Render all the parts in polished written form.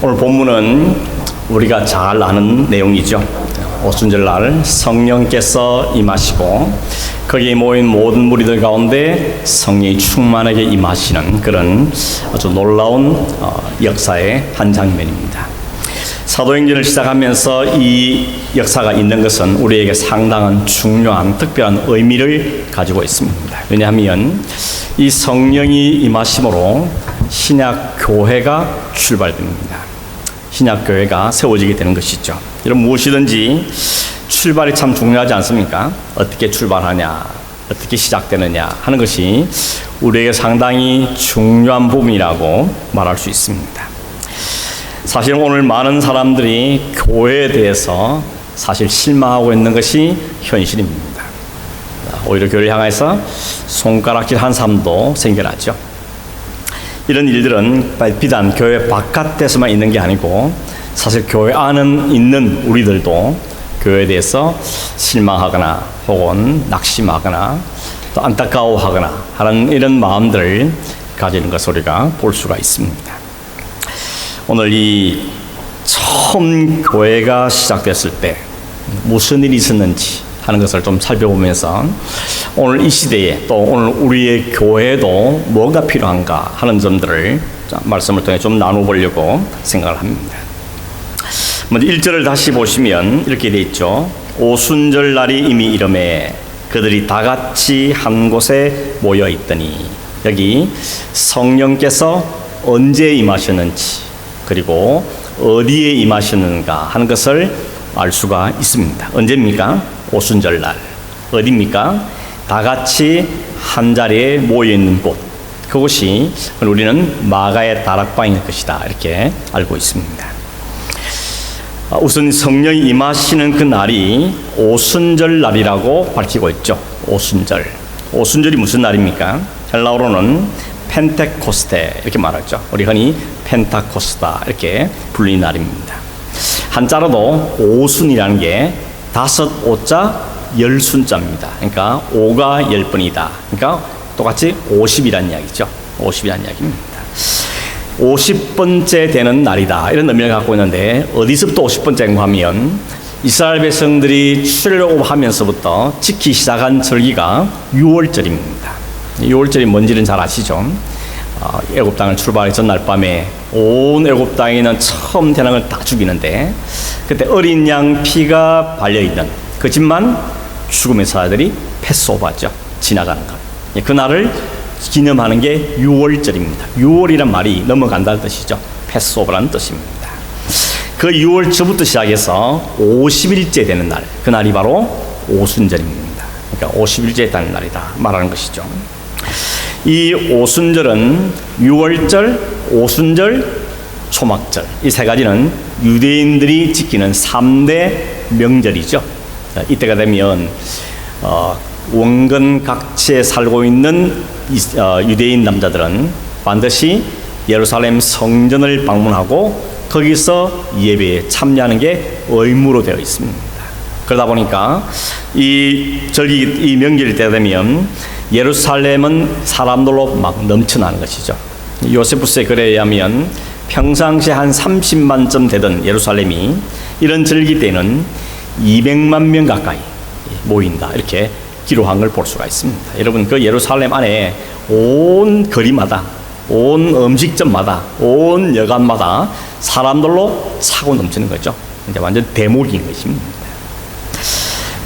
오늘 본문은 우리가 잘 아는 내용이죠. 오순절날 성령께서 임하시고 거기에 모인 모든 무리들 가운데 성령이 충만하게 임하시는 그런 아주 놀라운 역사의 한 장면입니다. 사도행전을 시작하면서 이 역사가 있는 것은 우리에게 상당한 중요한 특별한 의미를 가지고 있습니다. 왜냐하면 이 성령이 임하심으로 신약 교회가 출발됩니다. 신약 교회가 세워지게 되는 것이죠. 여러분, 무엇이든지 출발이 참 중요하지 않습니까? 어떻게 출발하냐, 어떻게 시작되느냐 하는 것이 우리에게 상당히 중요한 부분이라고 말할 수 있습니다. 사실 오늘 많은 사람들이 교회에 대해서 사실 실망하고 있는 것이 현실입니다. 오히려 교회를 향해서 손가락질 한 사람도 생겨나죠. 이런 일들은 비단 교회 바깥에서만 있는 게 아니고 사실 교회 안에 있는 우리들도 교회에 대해서 실망하거나 혹은 낙심하거나 또 안타까워하거나 하는 이런 마음들을 가지는 것을 우리가 볼 수가 있습니다. 오늘 이 처음 교회가 시작됐을 때 무슨 일이 있었는지 하는 것을 좀 살펴보면서 오늘 이 시대에 또 오늘 우리의 교회도 뭐가 필요한가 하는 점들을 말씀을 통해 좀 나눠보려고 생각을 합니다. 먼저 1절을 다시 보시면 이렇게 되어 있죠. 오순절 날이 이미 이름에 그들이 다 같이 한 곳에 모여 있더니, 여기 성령께서 언제 임하셨는지 그리고 어디에 임하셨는가 하는 것을 알 수가 있습니다. 언제입니까? 오순절 날. 어디입니까? 다 같이 한 자리에 모여 있는 곳. 그곳이 우리는 마가의 다락방일 것이다, 이렇게 알고 있습니다. 우선 성령이 임하시는 그 날이 오순절 날이라고 밝히고 있죠. 오순절. 오순절이 무슨 날입니까? 헬라어로는 펜테코스테 이렇게 말하죠. 우리 흔히 펜타코스다 이렇게 불리는 날입니다. 한자로도 오순이라는 게 5오자 10순자입니다. 그러니까 5가 10번이다. 그러니까 똑같이 50이라는 이야기죠. 50이라는 이야기입니다. 50번째 되는 날이다, 이런 의미를 갖고 있는데, 어디서부터 50번째인가 하면 이스라엘 백성들이 출애굽하면서부터 지키기 시작한 절기가 6월절입니다. 6월절이 뭔지는 잘 아시죠? 애굽 땅을 출발하기 전날 밤에 온 애굽 땅에는 처음 태어난 걸 다 죽이는데, 그때 어린 양 피가 발려있는 그 집만 죽음의 사자들이 패스오버죠. 지나가는 것. 그날을 기념하는 게 6월절입니다. 6월이란 말이 넘어간다는 뜻이죠. 패스오버라는 뜻입니다. 그 6월절부터 시작해서 50일째 되는 날, 그날이 바로 오순절입니다. 그러니까 50일째 되는 날이다 말하는 것이죠. 이 오순절은 6월절, 오순절, 초막절, 이 세 가지는 유대인들이 지키는 3대 명절이죠. 이때가 되면 원근 각지에 살고 있는 유대인 남자들은 반드시 예루살렘 성전을 방문하고 거기서 예배에 참여하는 게 의무로 되어 있습니다. 그러다 보니까 이 명절일 때 되면 예루살렘은 사람들로 막 넘쳐나는 것이죠. 요세푸스의 글에 의하면 평상시에 한 30만쯤 되던 예루살렘이 이런 절기 때는 200만 명 가까이 모인다, 이렇게 기록한 걸 볼 수가 있습니다. 여러분, 그 예루살렘 안에 온 거리마다, 온 음식점마다, 온 여관마다 사람들로 차고 넘치는 거죠. 이제 완전 대목인 것입니다.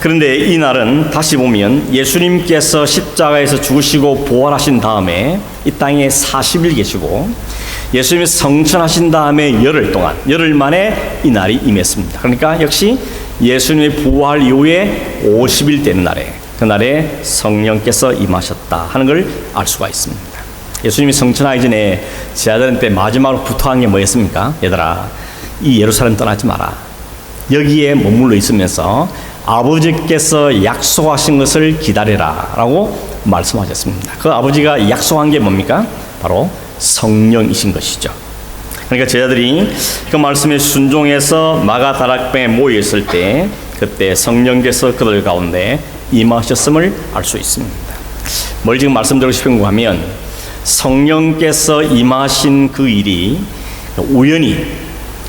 그런데 이 날은 다시 보면 예수님께서 십자가에서 죽으시고 부활하신 다음에 이 땅에 40일 계시고 예수님이 성천하신 다음에 열흘 만에 이 날이 임했습니다. 그러니까 역시 예수님의 부활 이후에 50일 되는 날에, 그날에 성령께서 임하셨다 하는 걸 알 수가 있습니다. 예수님이 성천하기 전에 제자들한테 마지막으로 부탁한 게 뭐였습니까? 얘들아, 이 예루살렘 떠나지 마라. 여기에 머물러 있으면서 아버지께서 약속하신 것을 기다리라 라고 말씀하셨습니다. 그 아버지가 약속한 게 뭡니까? 바로 성령이신 것이죠. 그러니까 제자들이 그 말씀에 순종해서 마가 다락방에 모여 있을 때 그때 성령께서 그들 가운데 임하셨음을 알 수 있습니다. 뭘 지금 말씀드리고 싶은가 하면 성령께서 임하신 그 일이 우연히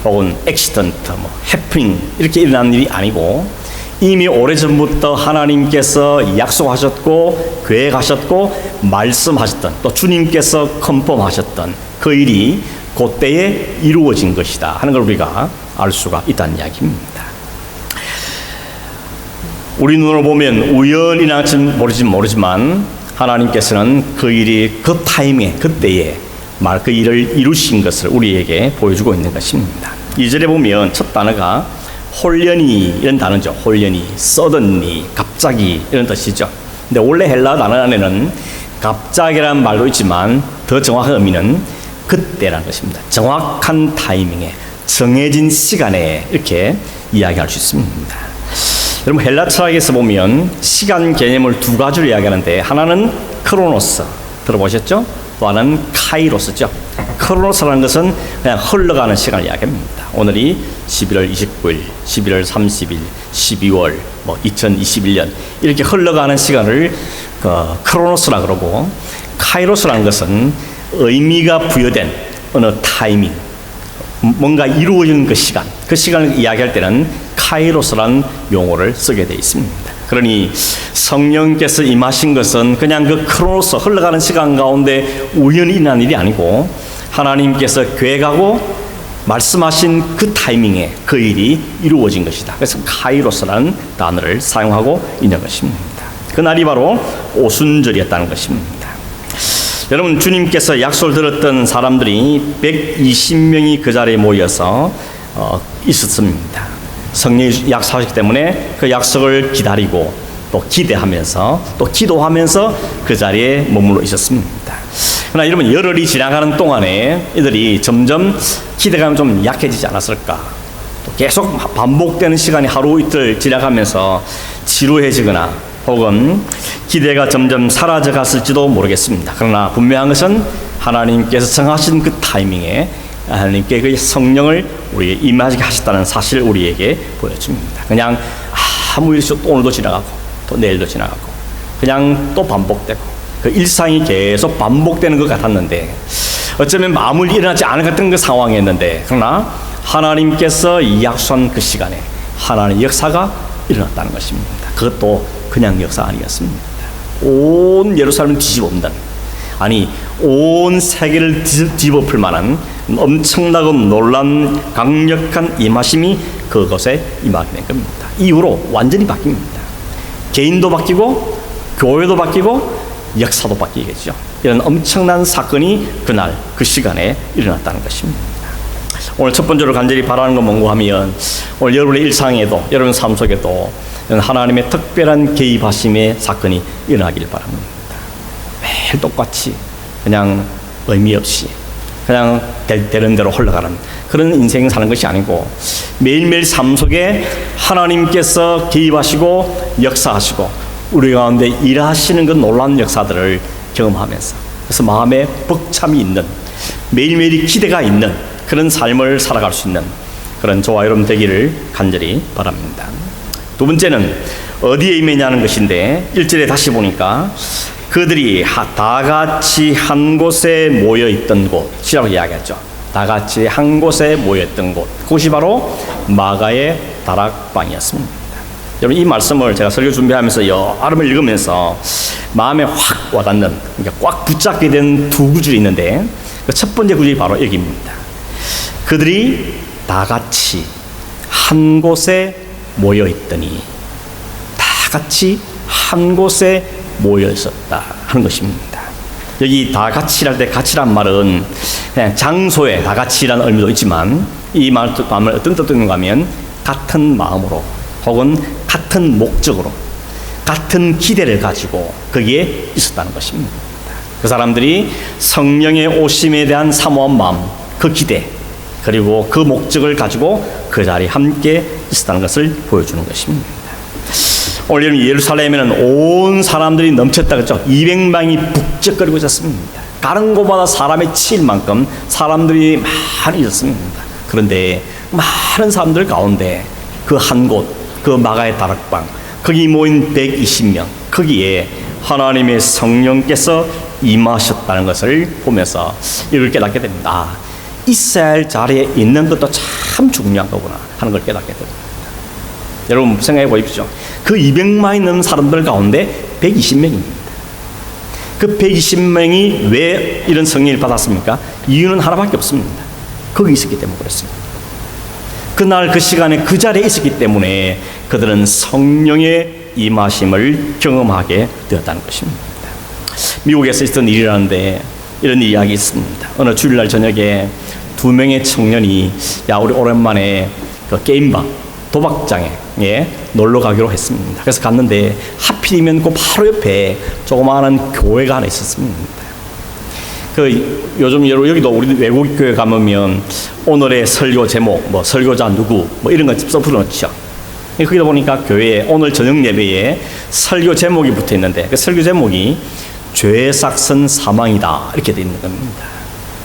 혹은 액시던트, 해프닝 이렇게 일어난 일이 아니고 이미 오래전부터 하나님께서 약속하셨고 계획하셨고 말씀하셨던 또 주님께서 컨펌하셨던 그 일이 그때에 이루어진 것이다 하는 걸 우리가 알 수가 있다는 이야기입니다. 우리 눈으로 보면 우연이나지 모르지만 하나님께서는 그 일이 그 타이밍에 그때에 그 일을 이루신 것을 우리에게 보여주고 있는 것입니다. 2절에 보면 첫 단어가 홀연히 이런 단어죠. 홀연히, suddenly, 갑자기 이런 뜻이죠. 근데 원래 헬라 단어 안에는 갑자기라는 말도 있지만 더 정확한 의미는 그때라는 것입니다. 정확한 타이밍에 정해진 시간에 이렇게 이야기할 수 있습니다. 여러분 헬라 철학에서 보면 시간 개념을 두 가지로 이야기하는데 하나는 크로노스 들어보셨죠? 또 하나는 카이로스죠. 크로노스라는 것은 그냥 흘러가는 시간을 이야기합니다. 오늘이 11월 29일, 11월 30일, 12월, 2021년 이렇게 흘러가는 시간을 크로노스라 그러고 카이로스라는 것은 의미가 부여된 어느 타이밍, 뭔가 이루어진 그 시간을 이야기할 때는 카이로스라는 용어를 쓰게 되어 있습니다. 그러니 성령께서 임하신 것은 그냥 그 크로노스 흘러가는 시간 가운데 우연히 일어난 일이 아니고 하나님께서 계획하고 말씀하신 그 타이밍에 그 일이 이루어진 것이다. 그래서 카이로스라는 단어를 사용하고 있는 것입니다. 그날이 바로 오순절이었다는 것입니다. 여러분 주님께서 약속을 들었던 사람들이 120명이 그 자리에 모여서 있었습니다. 성령이 약속하셨기 때문에 그 약속을 기다리고 또 기대하면서 또 기도하면서 그 자리에 머물러 있었습니다. 그러나 여러분 열흘이 지나가는 동안에 이들이 점점 기대감이 좀 약해지지 않았을까? 또 계속 반복되는 시간이 하루 이틀 지나가면서 지루해지거나 혹은 기대가 점점 사라져 갔을지도 모르겠습니다. 그러나 분명한 것은 하나님께서 정하신 그 타이밍에 하나님께 그 성령을 우리에게 임하게 하셨다는 사실을 우리에게 보여줍니다. 그냥 아무 일 없이 또 오늘도 지나가고 또 내일도 지나가고 그냥 또 반복되고 그 일상이 계속 반복되는 것 같았는데 어쩌면 아무 일 일어나지 않은 같은 그 상황이었는데 그러나 하나님께서 약속한 그 시간에 하나님의 역사가 일어났다는 것입니다. 그것도 그냥 역사 아니었습니다. 온 예루살렘을 뒤집어엎는 아니 온 세계를 뒤집어엎을 만한 엄청나고 놀란 강력한 임하심이 그것에 임하게 된 겁니다. 이후로 완전히 바뀝니다. 개인도 바뀌고 교회도 바뀌고 역사도 바뀌겠죠. 이런 엄청난 사건이 그날 그 시간에 일어났다는 것입니다. 오늘 첫 번째로 간절히 바라는 건 뭔가 하면 오늘 여러분의 일상에도 여러분 삶 속에도 하나님의 특별한 개입하심의 사건이 일어나길 바랍니다. 매일 똑같이 그냥 의미 없이 그냥 되는 대로 흘러가는 그런 인생 사는 것이 아니고 매일매일 삶 속에 하나님께서 개입하시고 역사하시고 우리 가운데 일하시는 그 놀라운 역사들을 경험하면서 그래서 마음에 벅참이 있는 매일매일이 기대가 있는 그런 삶을 살아갈 수 있는 그런 저와 여러분 되기를 간절히 바랍니다. 두 번째는 어디에 임했냐는 것인데 1절에 다시 보니까 그들이 다 같이 한 곳에 모여있던 곳이라고 이야기하죠. 다 같이 한 곳에 모여있던 곳, 그것이 바로 마가의 다락방이었습니다. 여러분 이 말씀을 제가 설교 준비하면서 여러 번 읽으면서 마음에 확 와닿는 그러니까 꽉 붙잡게 된 두 구절이 있는데 그 첫 번째 구절이 바로 여기입니다. 그들이 다 같이 한 곳에 모여있더니 다 같이 한 곳에 모여 있었다 하는 것입니다. 여기 다 같이랄 때 같이란 말은 그냥 장소에 다 같이라는 의미도 있지만 이 말은 어떤 뜻도 있는가 하면 같은 마음으로 혹은 같은 목적으로 같은 기대를 가지고 거기에 있었다는 것입니다. 그 사람들이 성령의 오심에 대한 사모한 마음, 그 기대 그리고 그 목적을 가지고 그 자리에 함께 있었다는 것을 보여주는 것입니다. 오늘 예루살렘에는 온 사람들이 넘쳤다 그랬죠. 200명이 북적거리고 있었습니다. 가는 곳마다 사람이 치일 만큼 사람들이 많이 있었습니다. 그런데 많은 사람들 가운데 그 한 곳, 그 마가의 다락방, 거기 모인 120명, 거기에 하나님의 성령께서 임하셨다는 것을 보면서 이걸 깨닫게 됩니다. 있어야 할 자리에 있는 것도 참 중요한 거구나 하는 걸 깨닫게 됩니다. 여러분 생각해 보십시오. 그 200만이 넘는 사람들 가운데 120명입니다. 그 120명이 왜 이런 성령을 받았습니까? 이유는 하나밖에 없습니다. 거기 있었기 때문에 그렇습니다. 그날 그 시간에 그 자리에 있었기 때문에 그들은 성령의 임하심을 경험하게 되었다는 것입니다. 미국에서 있었던 일이라는데 이런 이야기 있습니다. 어느 주일날 저녁에 2명의 청년이 우리 오랜만에 그 게임방 도박장에 놀러 가기로 했습니다. 그래서 갔는데 하필이면 그 바로 옆에 조그마한 교회가 하나 있었습니다. 그 요즘 여기도 우리 외국 교회 가면 오늘의 설교 제목, 뭐 설교자 누구, 뭐 이런 거 써붙여놓죠. 거기다 보니까 교회에 오늘 저녁 예배에 설교 제목이 붙어 있는데 그 설교 제목이 죄 삭은 사망이다 이렇게 되어 있는 겁니다.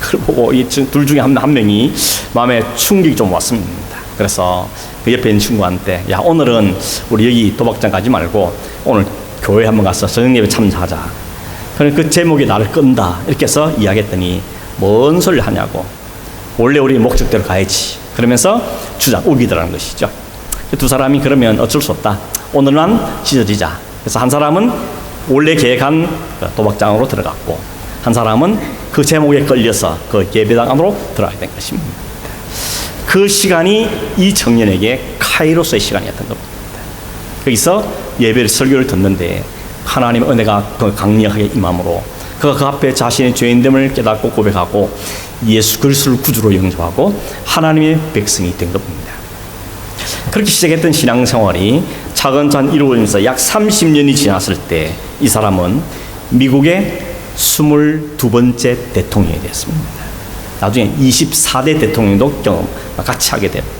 그걸 보고 이 둘 중에 한 명이 마음에 충격이 좀 왔습니다. 그래서 그 옆에 있는 친구한테 야 오늘은 우리 여기 도박장 가지 말고 오늘 교회 한번 가서 저녁 예배 참석하자. 그 제목이 나를 끈다 이렇게 해서 이야기했더니 뭔 소리를 하냐고 원래 우리 목적대로 가야지 그러면서 우기더라는 것이죠. 두 사람이 그러면 어쩔 수 없다. 오늘만 찢어지자. 그래서 한 사람은 원래 계획한 도박장으로 들어갔고 한 사람은 그 제목에 끌려서 그 예배당 안으로 들어가게 된 것입니다. 그 시간이 이 청년에게 카이로스의 시간이었던 겁니다. 거기서 예배를 설교를 듣는데 하나님의 은혜가 더 강력하게 임함으로 그가 그 앞에 자신의 죄인됨을 깨닫고 고백하고 예수 그리스도를 구주로 영접하고 하나님의 백성이 된 겁니다. 그렇게 시작했던 신앙생활이 차근차근 이루어지면서 약 30년이 지났을 때 이 사람은 미국의 22번째 대통령이 되었습니다. 나중에 24대 대통령도 같이 하게 됩니다.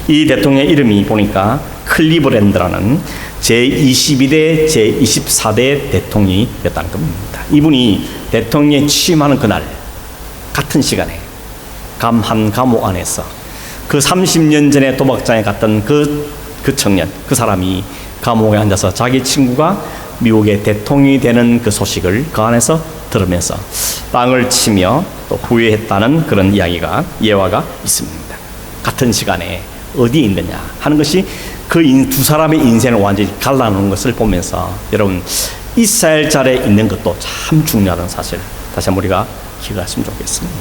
이 대통령의 이름이 보니까 클리브랜드라는 제22대 제24대 대통령이었다는 겁니다. 이분이 대통령에 취임하는 그날 같은 시간에 한 감옥 안에서 그 30년 전에 도박장에 갔던 그 청년, 그 사람이 감옥에 앉아서 자기 친구가 미국의 대통령이 되는 그 소식을 그 안에서 들으면서 땅을 치며 또 후회했다는 그런 이야기가 예화가 있습니다. 같은 시간에 어디에 있느냐 하는 것이 그 두 사람의 인생을 완전히 갈라놓은 것을 보면서 여러분 있어야 할 자리에 있는 것도 참 중요하다는 사실 다시 한번 우리가 기억했으면 좋겠습니다.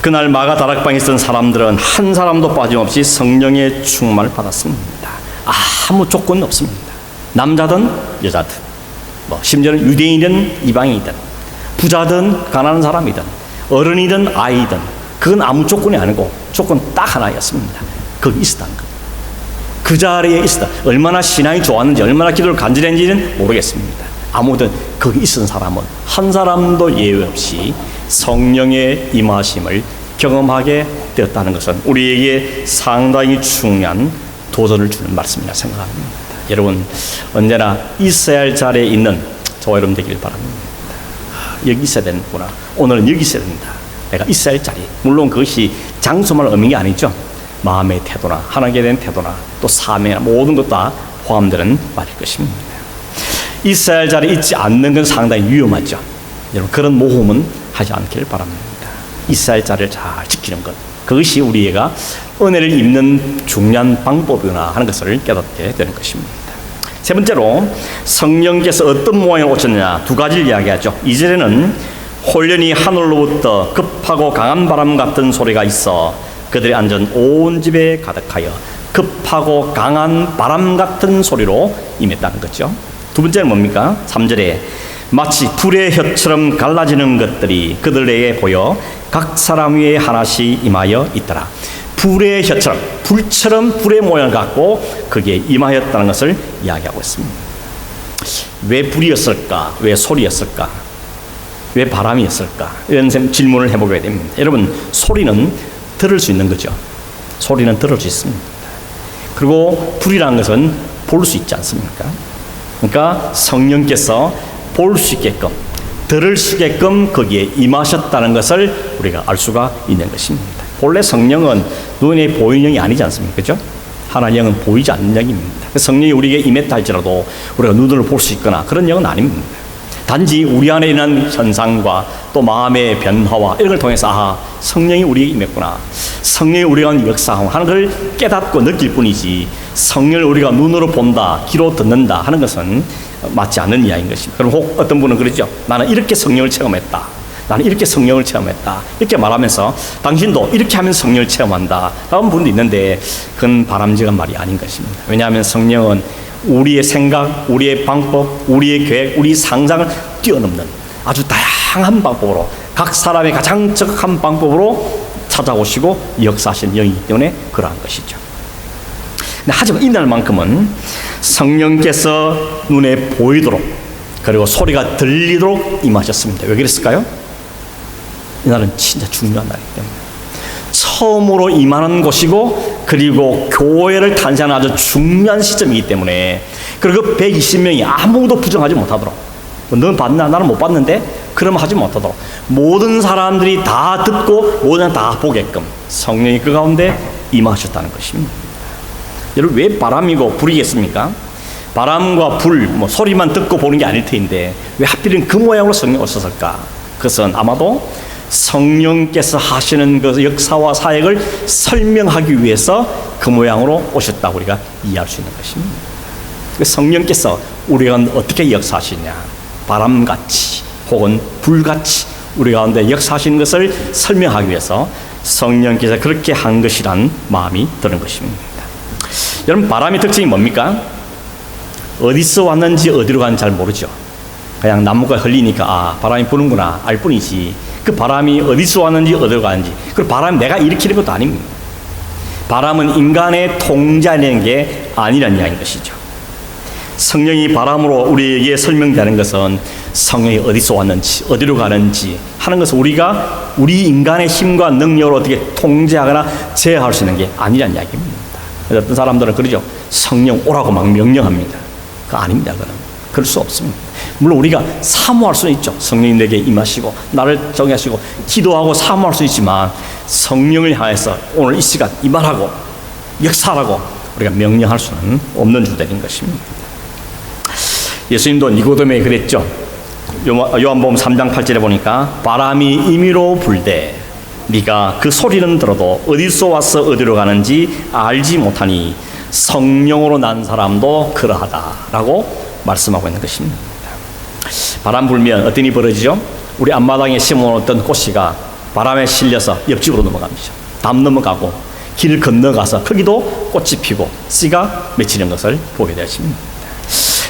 그날 마가 다락방에 있던 사람들은 한 사람도 빠짐없이 성령의 충만을 받았습니다. 아무 조건은 없습니다. 남자든 여자든 심지어는 유대인이든 이방인이든 부자든 가난한 사람이든 어른이든 아이든 그건 아무 조건이 아니고 조건 딱 하나였습니다. 거기 있었다는 것. 그 자리에 있었다. 얼마나 신앙이 좋았는지 얼마나 기도를 간절히 했는지는 모르겠습니다. 아무든 거기 있은 사람은 한 사람도 예외 없이 성령의 임하심을 경험하게 되었다는 것은 우리에게 상당히 중요한 도전을 주는 말씀이라 생각합니다. 여러분 언제나 있어야 할 자리에 있는 저와 여러분 되기를 바랍니다. 여기 있어야 되는구나. 오늘은 여기 있어야 된다. 내가 있어야 할 자리. 물론 그것이 장소만 의미가 아니죠. 마음의 태도나 하나님께 대한 태도나 또 삶이나 모든 것 다 포함되는 말일 것입니다. 있어야 할 자리에 있지 않는 건 상당히 위험하죠. 여러분 그런 모험은 하지 않기를 바랍니다. 있어야 할 자리를 잘 지키는 것. 그것이 우리가 은혜를 입는 중요한 방법이구나 하는 것을 깨닫게 되는 것입니다. 세 번째로 성령께서 어떤 모양으로 오셨느냐 두 가지를 이야기하죠. 2절에는 홀련히 하늘로부터 급하고 강한 바람 같은 소리가 있어 그들이 앉은 온 집에 가득하여 급하고 강한 바람 같은 소리로 임했다는 거죠. 두 번째는 뭡니까? 3절에 마치 불의 혀처럼 갈라지는 것들이 그들에게 보여 각 사람 위에 하나씩 임하여 있더라. 불의 혀처럼 불처럼 불의 모양을 갖고 거기에 임하였다는 것을 이야기하고 있습니다. 왜 불이었을까? 왜 소리였을까? 왜 바람이었을까? 이런 질문을 해보게 됩니다. 여러분 소리는 들을 수 있는 거죠. 소리는 들을 수 있습니다. 그리고 불이라는 것은 볼 수 있지 않습니까? 그러니까 성령께서 볼 수 있게끔 들을 수 있게끔 거기에 임하셨다는 것을 우리가 알 수가 있는 것입니다. 본래 성령은 눈에 보이는 영이 아니지 않습니까? 그죠? 하나님의 영은 보이지 않는 영입니다. 성령이 우리에게 임했다 할지라도 우리가 눈으로 볼 수 있거나 그런 영은 아닙니다. 단지 우리 안에 있는 현상과 또 마음의 변화와 이런 걸 통해서 아하, 성령이 우리에게 임했구나, 성령이 우리가 역사하는 걸 깨닫고 느낄 뿐이지 성령을 우리가 눈으로 본다, 귀로 듣는다 하는 것은 맞지 않는 이야기인 것입니다. 그럼 혹 어떤 분은 그러죠. 나는 이렇게 성령을 체험했다, 나는 이렇게 성령을 체험했다, 이렇게 말하면서 당신도 이렇게 하면 성령을 체험한다 라는 분도 있는데 그건 바람직한 말이 아닌 것입니다. 왜냐하면 성령은 우리의 생각, 우리의 방법, 우리의 계획, 우리 상상을 뛰어넘는 아주 다양한 방법으로, 각 사람의 가장 적합한 방법으로 찾아오시고 역사하시는 영이기 때문에 그러한 것이죠. 하지만 이날만큼은 성령께서 눈에 보이도록 그리고 소리가 들리도록 임하셨습니다. 왜 그랬을까요? 이날은 진짜 중요한 날이기 때문에 처음으로 임하는 곳이고 그리고 교회를 탄생하는 아주 중요한 시점이기 때문에, 그리고 그 120명이 아무도 부정하지 못하도록, 너는 봤나? 나는 못 봤는데? 그러면 하지 못하도록 모든 사람들이 다 듣고 모든 다 보게끔 성령이 그 가운데 임하셨다는 것입니다. 여러분, 왜 바람이고 불이겠습니까? 바람과 불, 소리만 듣고 보는 게 아닐 테인데 왜 하필이면 그 모양으로 성령이 오셨을까? 그것은 아마도 성령께서 하시는 그 역사와 사역을 설명하기 위해서 그 모양으로 오셨다고 우리가 이해할 수 있는 것입니다. 성령께서 우리가 어떻게 역사하시냐, 바람같이 혹은 불같이 우리 가운데 역사하시는 것을 설명하기 위해서 성령께서 그렇게 한 것이란 마음이 드는 것입니다. 여러분, 바람의 특징이 뭡니까? 어디서 왔는지 어디로 가는지 잘 모르죠. 그냥 나무가 흘리니까 아, 바람이 부는구나 알 뿐이지 그 바람이 어디서 왔는지 어디로 가는지, 그리고 바람이 내가 일으키는 것도 아닙니다. 바람은 인간의 통제하는 게 아니라는 이야기인 것이죠. 성령이 바람으로 우리에게 설명되는 것은 성령이 어디서 왔는지 어디로 가는지 하는 것을 우리가 우리 인간의 힘과 능력으로 어떻게 통제하거나 제어할 수 있는 게 아니라는 이야기입니다. 어떤 사람들은 그러죠. 성령 오라고 막 명령합니다. 그거 아닙니다. 그럴 수 없습니다. 물론 우리가 사모할 수는 있죠. 성령이 내게 임하시고 나를 정하시고 기도하고 사모할 수 있지만 성령을 향해서 오늘 이 시간 임하라고 역사하라고 우리가 명령할 수는 없는 주들인 것입니다. 예수님도 니고데모에게 그랬죠. 요한복음 3장 8절에 보니까 바람이 임의로 불되 네가 그 소리는 들어도 어디서 와서 어디로 가는지 알지 못하니 성령으로 난 사람도 그러하다라고 말씀하고 있는 것입니다. 바람 불면 어떤 일이 벌어지죠? 우리 앞마당에 심어놓던 꽃씨가 바람에 실려서 옆집으로 넘어갑니다. 담 넘어가고 길 건너가서 거기도 꽃이 피고 씨가 맺히는 것을 보게 되십니다.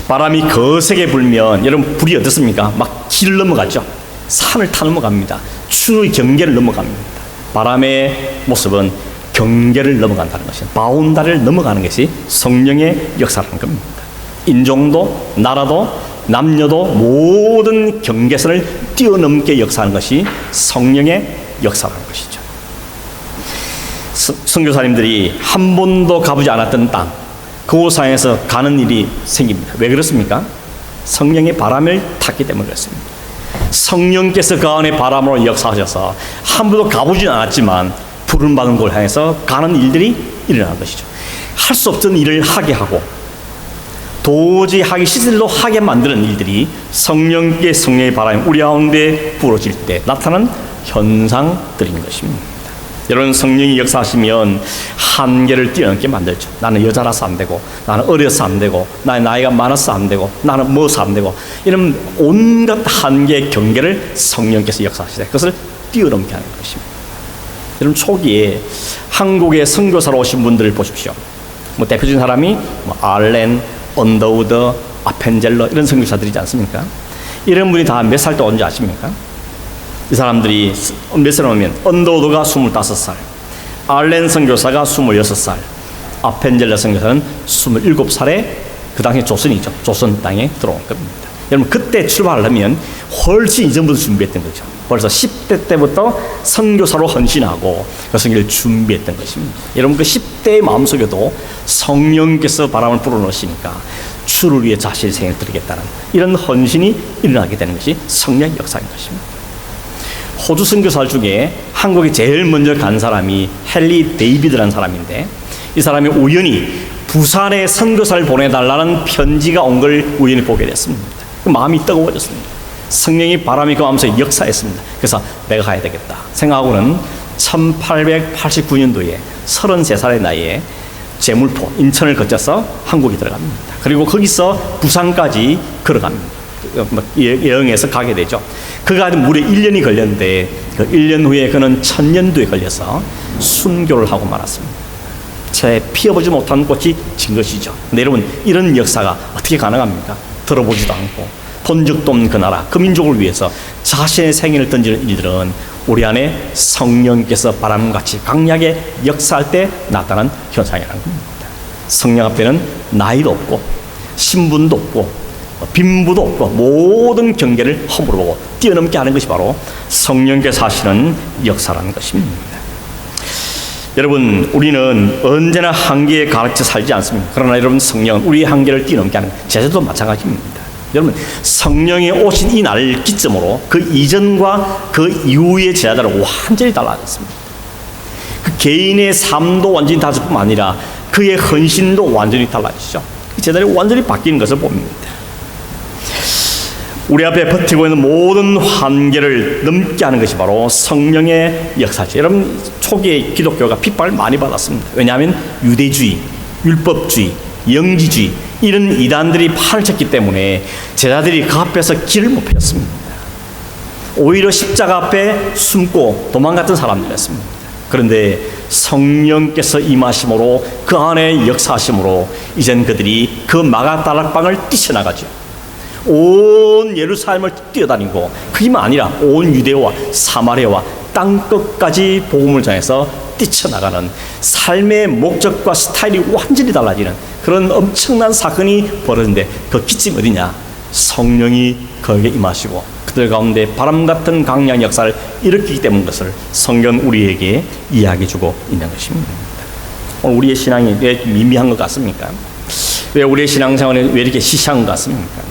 바람이 거세게 불면 여러분 불이 어떻습니까? 막 길을 넘어가죠. 산을 타 넘어갑니다. 추의 경계를 넘어갑니다. 바람의 모습은 경계를 넘어간다는 것입니다. 바운다리를 넘어가는 것이 성령의 역사라는 겁니다. 인종도 나라도 남녀도 모든 경계선을 뛰어넘게 역사하는 것이 성령의 역사라는 것이죠. 선교사님들이 한 번도 가보지 않았던 땅, 그곳상에서 가는 일이 생깁니다. 왜 그렇습니까? 성령의 바람을 탔기 때문에 그렇습니다. 성령께서 그 안에 바람으로 역사하셔서 한 번도 가보진 않았지만 부름받은 곳을 향해서 가는 일들이 일어나는 것이죠. 할 수 없던 일을 하게 하고 도저히 하기 싫은 일도 하게 만드는 일들이 성령의 바람이 우리 가운데 불어질 때 나타나는 현상들인 것입니다. 여러분, 성령이 역사하시면 한계를 뛰어넘게 만들죠. 나는 여자라서 안 되고, 나는 어려서 안 되고, 나의 나이가 많아서 안 되고, 나는 뭐서 안 되고, 이런 온갖 한계의 경계를 성령께서 역사하시되 그것을 뛰어넘게 하는 것입니다. 여러분, 초기에 한국에 선교사로 오신 분들을 보십시오. 대표적인 사람이 알렌, 언더우드, 아펜젤러 이런 선교사들이지 않습니까? 이런 분이 다 몇 살 때 온지 아십니까? 이 사람들이 몇 살에 오면 언더우드가 25살, 알렌 선교사가 26살, 아펜젤러 선교사는 27살에 그 당시 조선이죠. 조선 땅에 들어온 겁니다. 여러분, 그때 출발하려면 훨씬 이전부터 준비했던 거죠. 벌써 10대 때부터 선교사로 헌신하고 그 선교를 준비했던 것입니다. 여러분, 그 10대의 마음속에도 성령께서 바람을 불어넣으시니까 주를 위해 자신의 생을 드리겠다는 이런 헌신이 일어나게 되는 것이 성령의 역사인 것입니다. 호주 선교사 중에 한국에 제일 먼저 간 사람이 헨리 데이비드라는 사람인데, 이 사람이 우연히 부산에 선교사를 보내달라는 편지가 온 걸 우연히 보게 됐습니다. 마음이 뜨거워졌습니다. 성령이 바람이 그 마음속에 역사했습니다. 그래서 내가 가야 되겠다 생각하고는 1889년도에 33살의 나이에 제물포 인천을 거쳐서 한국에 들어갑니다. 그리고 거기서 부산까지 걸어갑니다. 여행해서 가게 되죠. 그가 무려 1년이 걸렸는데 그 1년 후에 그는 천년두에 걸려서 순교를 하고 말았습니다. 채 피어보지 못한 꽃이 진 것이죠. 근데 여러분, 이런 역사가 어떻게 가능합니까? 들어보지도 않고 본 적도 없는 그 나라, 그 민족을 위해서 자신의 생애를 던지는 일들은 우리 안에 성령께서 바람같이 강력하게 역사할 때 나타난 현상이라는 겁니다. 성령 앞에는 나이도 없고 신분도 없고 빈부도 없고 모든 경계를 허물어보고 뛰어넘게 하는 것이 바로 성령께서 하시는 역사라는 것입니다. 여러분, 우리는 언제나 한계에 가르쳐 살지 않습니다. 그러나 여러분, 성령은 우리의 한계를 뛰어넘게 하는 제자도 마찬가지입니다. 여러분, 성령이 오신 이 날 기점으로 그 이전과 그 이후의 제자들은 완전히 달라졌습니다. 그 개인의 삶도 완전히 달라질 뿐만 아니라 그의 헌신도 완전히 달라지죠. 그 제자들이 완전히 바뀌는 것을 봅니다. 우리 앞에 버티고 있는 모든 한계를 넘게 하는 것이 바로 성령의 역사죠. 여러분, 초기에 기독교가 핍박을 많이 받았습니다. 왜냐하면 유대주의, 율법주의, 영지주의 이런 이단들이 판을 쳤기 때문에 제자들이 그 앞에서 길을 못 폈습니다. 오히려 십자가 앞에 숨고 도망갔던 사람들이었습니다. 그런데 성령께서 임하심으로 그 안에 역사하심으로 이젠 그들이 그 마가다락방을 뛰쳐나가죠. 온 예루살렘을 뛰어다니고 그뿐만 아니라 온 유대와 사마리아와 땅끝까지 복음을 전해서 뛰쳐나가는 삶의 목적과 스타일이 완전히 달라지는 그런 엄청난 사건이 벌어지는데 그 기점이 어디냐? 성령이 그에게 임하시고 그들 가운데 바람 같은 강력한 역사를 일으키기 때문인 것을 성경은 우리에게 이야기해주고 있는 것입니다. 오늘 우리의 신앙이 왜 미미한 것 같습니까? 왜 우리의 신앙생활이 왜 이렇게 시시한 것 같습니까?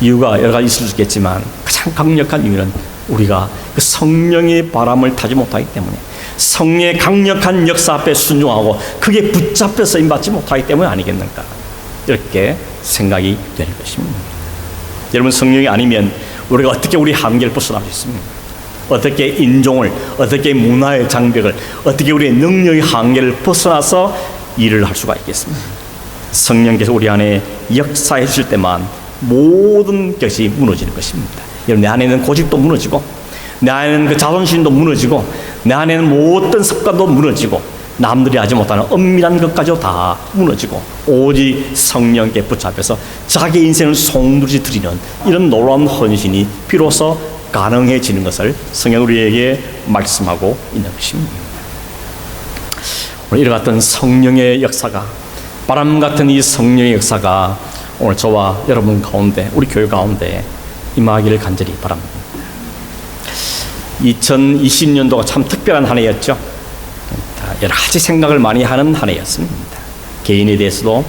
이유가 여러 가지 있을 수 있겠지만 가장 강력한 이유는 우리가 그 성령의 바람을 타지 못하기 때문에 성령의 강력한 역사 앞에 순종하고 그게 붙잡혀 쓰임받지 못하기 때문에 아니겠는가, 이렇게 생각이 되는 것입니다. 여러분, 성령이 아니면 우리가 어떻게 우리 한계를 벗어날 수 있습니까? 어떻게 인종을, 어떻게 문화의 장벽을, 어떻게 우리의 능력의 한계를 벗어나서 일을 할 수가 있겠습니까? 성령께서 우리 안에 역사해 주실 때만 모든 것이 무너지는 것입니다. 여러분, 내 안에는 고집도 무너지고 내 안에는 그 자존심도 무너지고 내 안에는 모든 습관도 무너지고 남들이 하지 못하는 엄밀한 것까지도 다 무너지고 오직 성령께 붙잡혀서 자기 인생을 송두리 드리는 이런 놀라운 헌신이 비로소 가능해지는 것을 성경 우리에게 말씀하고 있는 것입니다. 오늘 이와 같은 성령의 역사가, 바람 같은 이 성령의 역사가 오늘 저와 여러분 가운데, 우리 교회 가운데 임하기를 간절히 바랍니다. 2020년도가 참 특별한 한 해였죠. 여러 가지 생각을 많이 하는 한 해였습니다. 개인에 대해서도,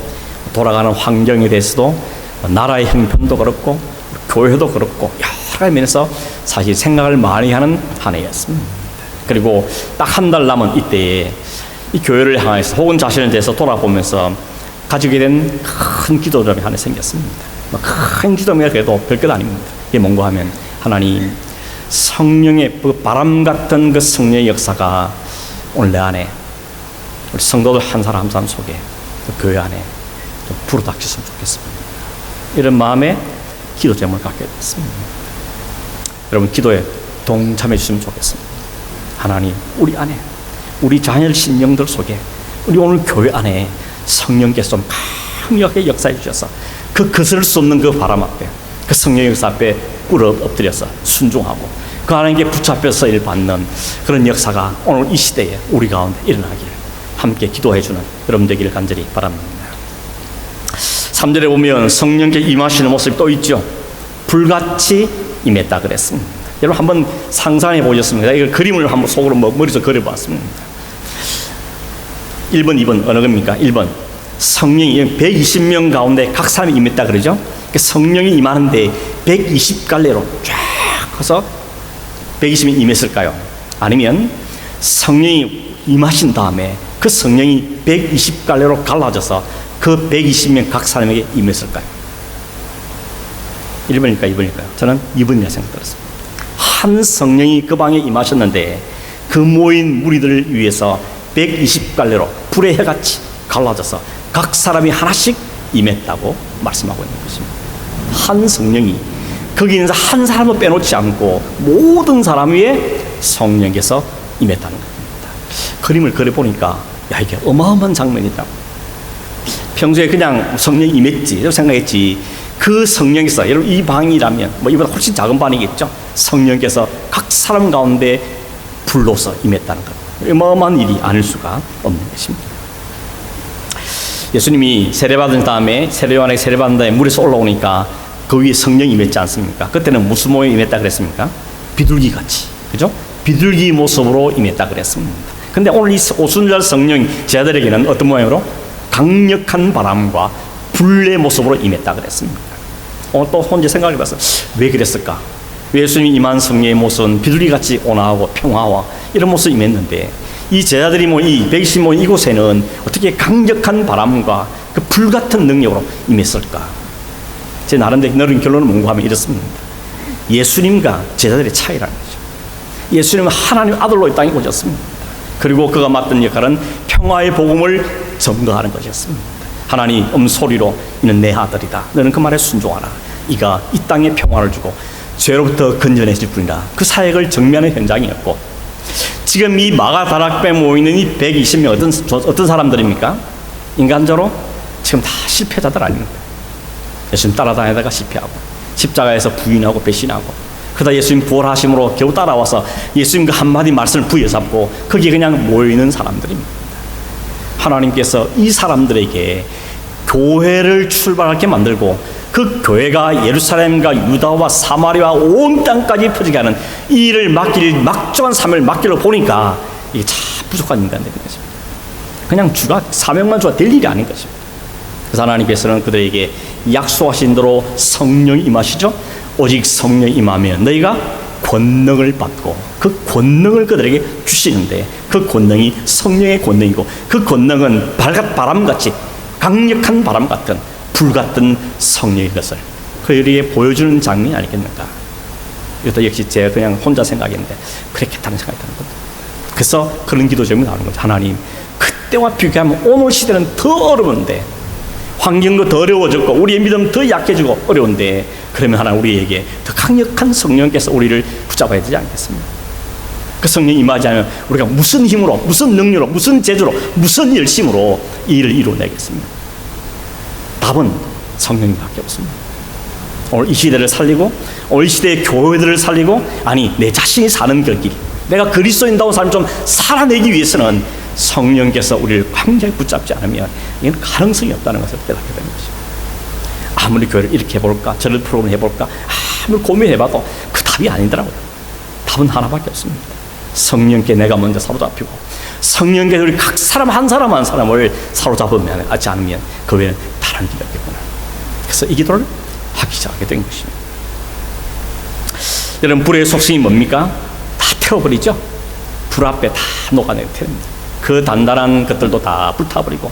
돌아가는 환경에 대해서도, 나라의 형편도 그렇고 교회도 그렇고 여러 가지 면에서 사실 생각을 많이 하는 한 해였습니다. 그리고 딱 한 달 남은 이때에 이 교회를 향해서 혹은 자신에 대해서 돌아보면서 가지게 된 큰 기도점이 하나 생겼습니다. 큰 기도점이 그래도 별것 아닙니다. 이게 뭔가 하면, 하나님, 성령의 그 바람 같은 그 성령의 역사가 오늘 내 안에, 우리 성도들 한 사람 한 사람 속에, 그 교회 안에 좀 불어닥쳤으면 좋겠습니다. 이런 마음에 기도 제목을 갖게 됐습니다. 여러분, 기도에 동참해 주시면 좋겠습니다. 하나님, 우리 안에, 우리 자녀 신령들 속에, 우리 오늘 교회 안에 성령께서 좀 강력하게 역사해 주셔서 그 거스를 수 없는 그 바람 앞에, 그 성령의 역사 앞에 꿇어 엎드려서 순종하고 그 하나님께 붙잡혀서 일 받는 그런 역사가 오늘 이 시대에 우리 가운데 일어나기를 함께 기도해 주는 여러분 되기를 간절히 바랍니다. 3절에 보면 성령께 임하시는 모습이 또 있죠. 불같이 임했다 그랬습니다. 여러분 한번 상상해 보셨습니까? 이걸 그림을 한번 속으로 머릿속에 그려봤습니다. 1번, 2번 어느 겁니까? 1번, 성령이 120명 가운데 각 사람이 임했다 그러죠. 성령이 임하는데 120갈래로 쫙 해서 120명이 임했을까요? 아니면 성령이 임하신 다음에 그 성령이 120갈래로 갈라져서 그 120명 각 사람에게 임했을까요? 1번일까 2번일까요? 저는 2번이라 생각들었습니다. 한 성령이 그 방에 임하셨는데 그 모인 무리들을 위해서 120갈래로 불의 해같이 갈라져서 각 사람이 하나씩 임했다고 말씀하고 있는 것입니다. 한 성령이 거기 있는 한 사람도 빼놓지 않고 모든 사람 위에 성령께서 임했다는 겁니다. 그림을 그려보니까 야, 이게 어마어마한 장면이다. 평소에 그냥 성령이 임했지 이렇게 생각했지, 그 성령께서, 여러분 이 방이라면 뭐 이보다 훨씬 작은 방이겠죠. 성령께서 각 사람 가운데 불로서 임했다는 것, 어마어마한 일이 아닐 수가 없는 것입니다. 예수님이 세례받은 다음에 세례요한에게 세례받은 다음에 물에서 올라오니까 그 위에 성령이 임했지 않습니까? 그때는 무슨 모양이 임했다 그랬습니까? 비둘기같이, 그죠? 비둘기 모습으로 임했다 그랬습니다. 근데 오늘 이 오순절 성령 제자들에게는 어떤 모양으로? 강력한 바람과 불의 모습으로 임했다 그랬습니다. 오늘 또 혼자 생각해봤어요. 왜 그랬을까? 예수님이 임한 성령의 모습은 비둘기같이 온화하고 평화와 이런 모습이 임했는데 이 제자들이 이 120 모인 이곳에는 어떻게 강력한 바람과 그 불같은 능력으로 임했을까? 제 나름대로 넓은 결론을 mon고하면 이렇습니다. 예수님과 제자들의 차이라는 거죠. 예수님은 하나님 아들로 이 땅에 오셨습니다. 그리고 그가 맡은 역할은 평화의 복음을 전가하는 것이었습니다. 하나님 음소리로 이는 내 아들이다. 너는 그 말에 순종하라. 이가 이 땅에 평화를 주고 죄로부터 건져내실 뿐이라. 그 사역을 정면의 현장이었고, 지금 이 마가다락방에 모이는 이 120명 어떤 사람들입니까? 인간적으로 지금 다 실패자들 아닙니까? 예수님 따라다니다가 실패하고 십자가에서 부인하고 배신하고 그러다 예수님 부활하심으로 겨우 따라와서 예수님 그 한마디 말씀을 부여잡고 거기에 그냥 모여있는 사람들입니다. 하나님께서 이 사람들에게 교회를 출발하게 만들고 그 교회가 예루살렘과 유다와 사마리아 온 땅까지 퍼지게 하는 이 일을 막중한 사명을 맡기려 보니까 이게 참 부족한 인간들인 것입니다. 그냥 주가 사명만 주가 될 일이 아닌 것입니다. 그래서 하나님께서는 그들에게 약속하신 대로 성령이 임하시죠. 오직 성령이 임하면 너희가 권능을 받고 그 권능을 그들에게 주시는데 그 권능이 성령의 권능이고 그 권능은 바람같이 강력한 바람 같은 불 같은 성령의 것을 그들에게 보여주는 장면이 아니겠는가. 이것도 역시 제가 그냥 혼자 생각했는데 그렇겠다는 생각이 드는 겁니다. 그래서 그런 기도 제목이 나오는 거죠. 하나님, 그때와 비교하면 오늘 시대는 더 어려운데 환경도 더 어려워졌고 우리의 믿음 더 약해지고 어려운데 그러면 하나님 우리에게 더 강력한 성령께서 우리를 붙잡아야 되지 않겠습니까? 그 성령이 임하지 않으면 우리가 무슨 힘으로, 무슨 능력으로, 무슨 재주로, 무슨 열심으로 이 일을 이루어내겠습니까? 답은 성령님밖에 없습니다. 오늘 이 시대를 살리고 오늘 이 시대의 교회들을 살리고 아니 내 자신이 사는 길, 내가 그리스도인다운 삶을 좀 살아내기 위해서는 성령께서 우리를 완전히 붙잡지 않으면 이건 가능성이 없다는 것을 깨닫게 되는 것입니다. 아무리 교회를 이렇게 해볼까 저를 프로그램 해볼까 아무리 고민해봐도 그 답이 아니더라고요. 답은 하나밖에 없습니다. 성령께 내가 먼저 사로잡히고 성령께 우리 각 사람 한 사람 한 사람을 사로잡으면 하지 않으면 그 외에는 다른 길이 없겠구나. 그래서 이 기도를 하기 시작하게 된 것입니다. 여러분 불의 속성이 뭡니까? 다 태워버리죠. 불 앞에 다 녹아내려 태웁니다. 그 단단한 것들도 다 불타버리고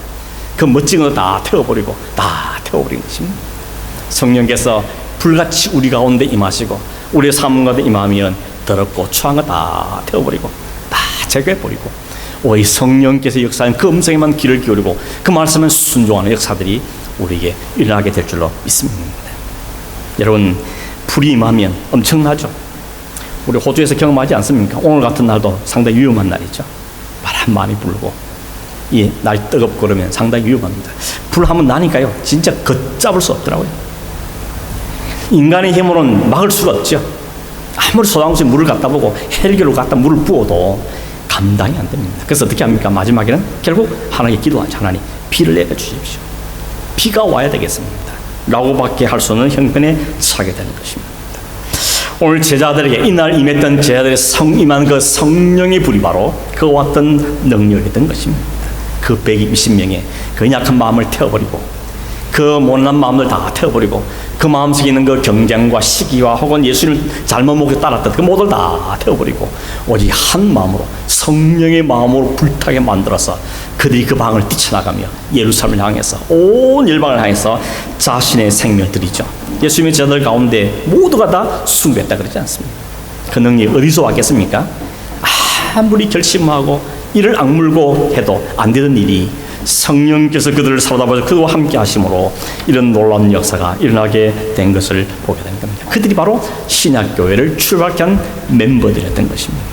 그 멋진 것도 다 태워버리고 다 태워버린 것입니다. 성령께서 불같이 우리 가운데 임하시고 우리의 삶 가운데 임하면 더럽고 추한 거 다 태워버리고 다 제거해버리고 오직 성령께서 역사하는 그 음성에만 귀를 기울이고 그 말씀에 순종하는 역사들이 우리에게 일어나게 될 줄로 믿습니다. 여러분 불이 임하면 엄청나죠. 우리 호주에서 경험하지 않습니까? 오늘 같은 날도 상당히 위험한 날이죠. 바람 많이 불고 이 날 뜨겁고 그러면 상당히 위험합니다. 불 한번 나니까요 진짜 걷잡을 수 없더라고요. 인간의 힘으로는 막을 수가 없죠. 아무리 소방서 물을 갖다 보고 헬기로 갖다 물을 부어도 감당이 안 됩니다. 그래서 어떻게 합니까? 마지막에는 결국 하나님께 기도하죠. 하나님 비를 내려 주십시오. 비가 와야 되겠습니다. 라고밖에 할 수 없는 형편에 처하게 되는 것입니다. 오늘 제자들에게 이날 임했던 제자들의 임한 그 성령의 불이 바로 그와 같은 능력이었던 것입니다. 그 120명의 그 약한 마음을 태워버리고 그 그 못난 마음을 다 태워버리고 그 마음속에 있는 그 경쟁과 시기와 혹은 예수님을 잘못 먹고 따랐던 그 모든 다 태워버리고 오직 한 마음으로 성령의 마음으로 불타게 만들어서 그들이 그 방을 뛰쳐나가며 예루살렘을 향해서 온 열방을 향해서 자신의 생명을 드리죠. 예수님의 제자들 가운데 모두가 다 숭배했다 그러지 않습니까? 그 능력이 어디서 왔겠습니까? 아무리 결심하고 이를 악물고 해도 안 되던 일이 성령께서 그들을 사로잡아서 그와 함께 하심으로 이런 놀라운 역사가 일어나게 된 것을 보게 되는 겁니다. 그들이 바로 신약교회를 출발케 한 멤버들이었던 것입니다.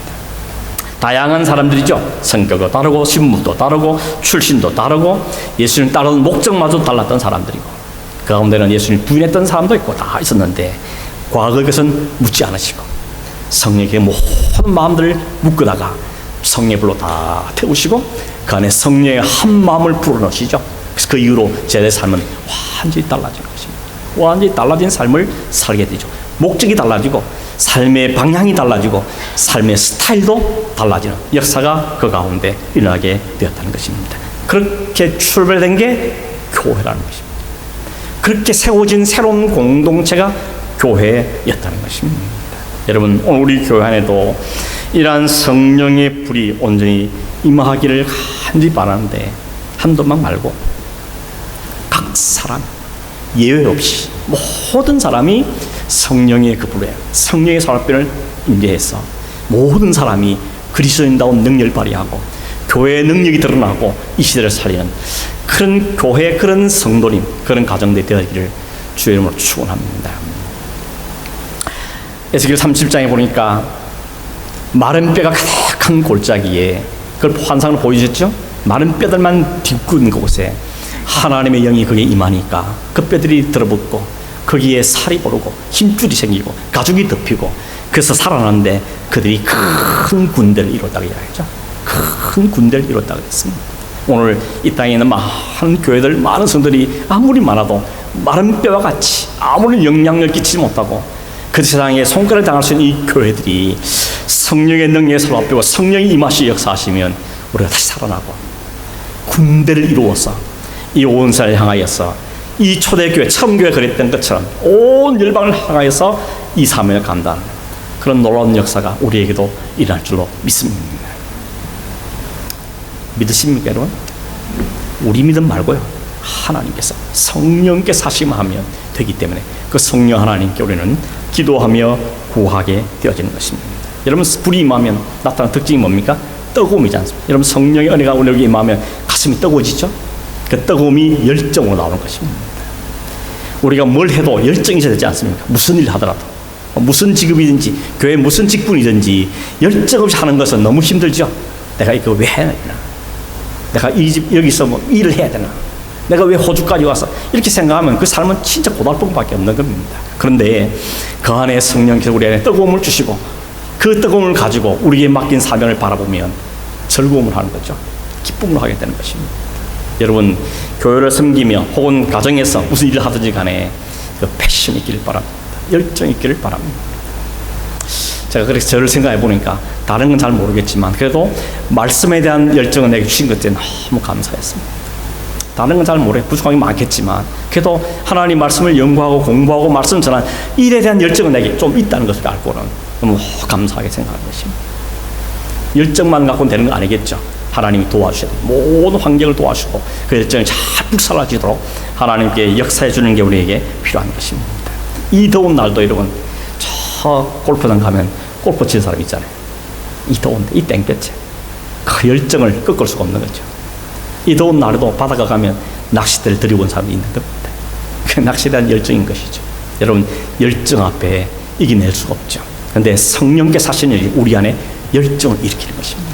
다양한 사람들이죠. 성격도 다르고 신분도 다르고 출신도 다르고 예수님 따르는 목적마저 달랐던 사람들이고 그 가운데는 예수님 부인했던 사람도 있고 다 있었는데 과거의 것은 묻지 않으시고 성령에게 모든 마음들을 묶어다가 성령의 불로 다 태우시고 그 안에 성령의 한 마음을 불어넣으시죠. 그래서 그 이후로 제자의 삶은 완전히 달라진 것입니다. 완전히 달라진 삶을 살게 되죠. 목적이 달라지고 삶의 방향이 달라지고 삶의 스타일도 달라지는 역사가 그 가운데 일어나게 되었다는 것입니다. 그렇게 출발된 게 교회라는 것입니다. 그렇게 세워진 새로운 공동체가 교회였다는 것입니다. 여러분, 오늘 우리 교회 안에도 이러한 성령의 불이 온전히 임하기를 간절히 바라는데 한도만 말고 각 사람 예외 없이 모든 사람이 성령의 그 불에 성령의 사랑변을 임재해서 모든 사람이 그리스도인다운 능력을 발휘하고 교회의 능력이 드러나고 이 시대를 살리는 그런 교회, 그런 성도님, 그런 가정들이 되어지기를 주의 이름으로 축원합니다. 에스겔 30장에 보니까 마른 뼈가 가득한 골짜기에 그걸 환상을 보여주셨죠? 마른 뼈들만 뒷구는 곳에 하나님의 영이 거기에 임하니까 그 뼈들이 들어붙고 거기에 살이 오르고 힘줄이 생기고 가죽이 덮이고 그래서 살아나는데 그들이 큰 군대를 이뤘다고 이야기하죠. 큰 군대를 이뤘다고 했습니다. 오늘 이 땅에 있는 많은 교회들, 많은 성들이 아무리 많아도 마른 뼈와 같이 아무런 영향력을 끼치지 못하고 그 세상에 손가락을 당할 수 있는 이 교회들이 성령의 능력에 사로잡히고 성령이 임하시 역사하시면 우리가 다시 살아나고 군대를 이루어서 이 온 세상을 향하여서 이 초대교회, 처음교회 그랬던 것처럼 온 열방을 향하여서 이 사명을 감당하는 그런 놀라운 역사가 우리에게도 일어날 줄로 믿습니다. 믿으십니까 여러분? 우리 믿음 말고요, 하나님께서 성령께서 하시면 하면 되기 때문에 그 성령 하나님께 우리는 기도하며 구하게 되어지는 것입니다. 여러분, 불이 임하면 나타나는 특징이 뭡니까? 뜨거움이지 않습니까? 여러분, 성령의 은혜가 우리에게 임하면 가슴이 뜨거워지죠? 그 뜨거움이 열정으로 나오는 것입니다. 우리가 뭘 해도 열정이 있어야 되지 않습니까? 무슨 일을 하더라도 무슨 직업이든지 교회 무슨 직분이든지 열정 없이 하는 것은 너무 힘들죠. 내가 이거 왜 해야 되나? 내가 이 집 여기서 뭐 일을 해야 되나? 내가 왜 호주까지 와서 이렇게 생각하면 그 삶은 진짜 고달픔밖에 없는 겁니다. 그런데 그 안에 성령께서 우리 안에 뜨거움을 주시고 그 뜨거움을 가지고 우리에게 맡긴 사명을 바라보면 즐거움을 하는 거죠. 기쁨을 하게 되는 것입니다. 여러분, 교회를 섬기며 혹은 가정에서 무슨 일을 하든지 간에 그 패션이 있기를 바랍니다. 열정이 있기를 바랍니다. 제가 그래서 저를 생각해 보니까 다른 건 잘 모르겠지만 그래도 말씀에 대한 열정을 내게 주신 것에 너무 감사했습니다. 다른 건 잘 모르겠고 부족한 게 많겠지만 그래도 하나님 말씀을 연구하고 공부하고 말씀 전한 일에 대한 열정은 내게 좀 있다는 것을 알고는 너무 감사하게 생각하는 것입니다. 열정만 갖고는 되는 거 아니겠죠. 하나님이 도와주셔야 돼요. 모든 환경을 도와주고 그 열정이 잘 불살라지도록 하나님께 역사해 주는 게 우리에게 필요한 것입니다. 이 더운 날도 여러분, 저 골프장 가면 골프 치는 사람 있잖아요. 이 더운데, 이 땡볕에 그 열정을 꺾을 수가 없는 거죠. 이 더운 날에도 바닷가 가면 낚싯대를 들이고 온 사람이 있는 겁니다. 그 낚시에 대한 열정인 것이죠. 여러분, 열정 앞에 이겨낼 수가 없죠. 그런데 성령께서 하시는 일이 우리 안에 열정을 일으키는 것입니다.